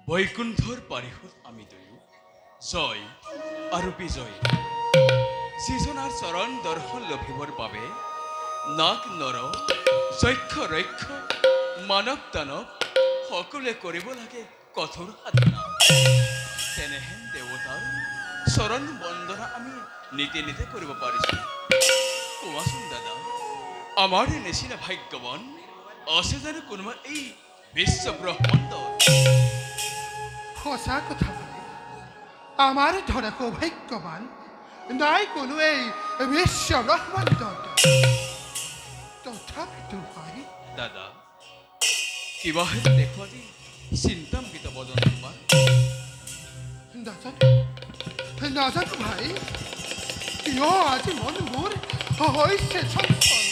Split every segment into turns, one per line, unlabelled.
বৈকুণ্ঠৰ পাৰিষদ আমি দুয়ো জয় আৰু বিজয় যিজনাৰ চৰণ দৰ্শন লভিবৰ বাবে নাগ নৰ যক্ষ ৰক্ষ মানৱ দানৱ সকলোৱে কৰিব লাগে কঠোৰ সাধনা তেনেহেন দেৱতাৰ চৰণ বন্দনা আমি নীতি নীতি কৰিব পাৰিছো কোৱাচোন দাদা আমাৰ নিচিনা ভাগ্যৱান আছে জানো কোনোবা এই বিশ্ব ব্ৰহ্মাণ্ড
সঁচা কথা বলে আমার ধরা সৌভাগ্যবান নাই কোনো এই বিশ্ব ব্রহ্মাণ্ড তথাপিতো ভাই
দাদা কিবা দেখো দি চিন্তাম্বিত বদন তোমার
নাজানো ভাই কিয় আজি মন মোৰ হৈছে চঞ্চল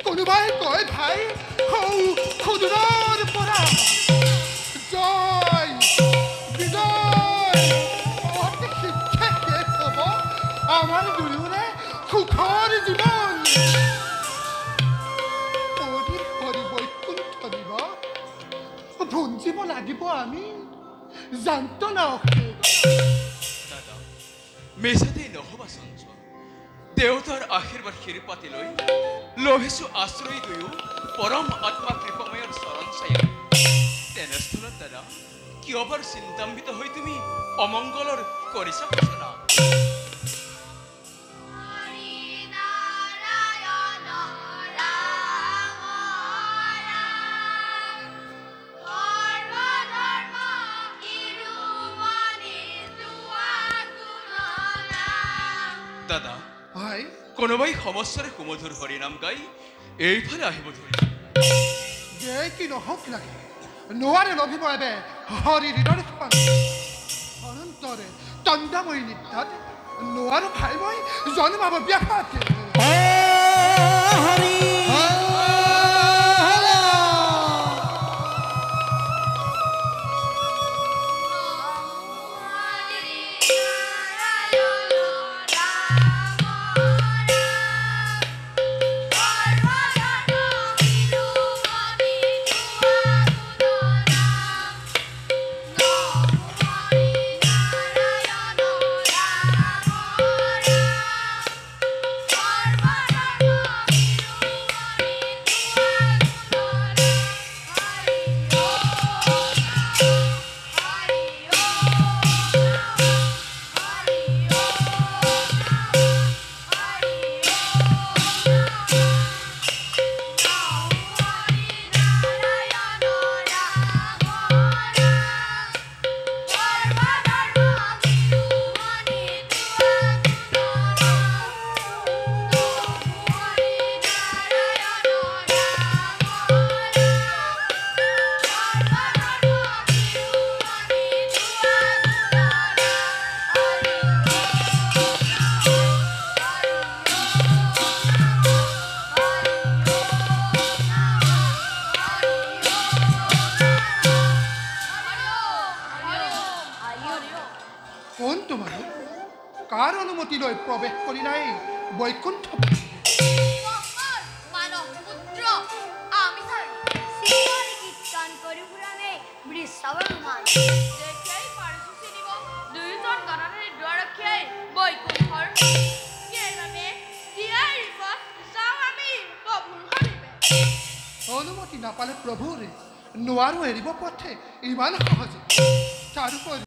কোনোবাই কয় ভাই সুদূৰৰ পৰা জয় বিজয় অতি শিক্ষা শেষ হ'ব আমাৰ দুয়োৰে সুখৰ জীৱন হৰি হৰি বৈকুণ্ঠ দিব ভুঞ্জিব লাগিব আমি জানত নাহে
দাদা মেছাতেই নহবা চঞ্চল দেৱতাৰ আশীৰ্বাদ শিৰ পাতি লৈ লভিছো আশ্ৰয় দুয়ো পৰম আত্মা কৃপাময়ৰ চৰণ চাই তেনেস্থলত দাদা কিয়বাৰ চিন্তাম্বিত হৈ তুমি অমংগলৰ কৰিছা ঘোষণা দাদা
ভাই
কোনোবাই সমস্যাৰে সুমধুৰ হৰিনাম গাই এইফালে আহিব ধৰিছে
যে কি নহওক লাগে নোৱাৰে লভিব এবে হৰি হৃদয় অনন্তৰে তন্দাময়ী নিত্যাত নোৱাৰো ভাই মই জন্মাব ব্যাঘাতে
হৰি
কোন তোমার কার অনুমতি লৈ প্রবেশ করিলাই বৈকুণ্ঠ
মানব পুত্র আমি স্যার সিংহর কীর্তন করি পুরাণে বৃষাবমান দেখেই পারছু চিনিব দুইজন গণনার দ্বারক্ষে বৈকুণ্ঠর কেভাবে দিয়ার পথ যাও আমি কবুল করিবে
অনুমতি নাপালে প্রভুরে নোৱাৰো এৰিব পথে ইমান সহজে তাৰোপৰি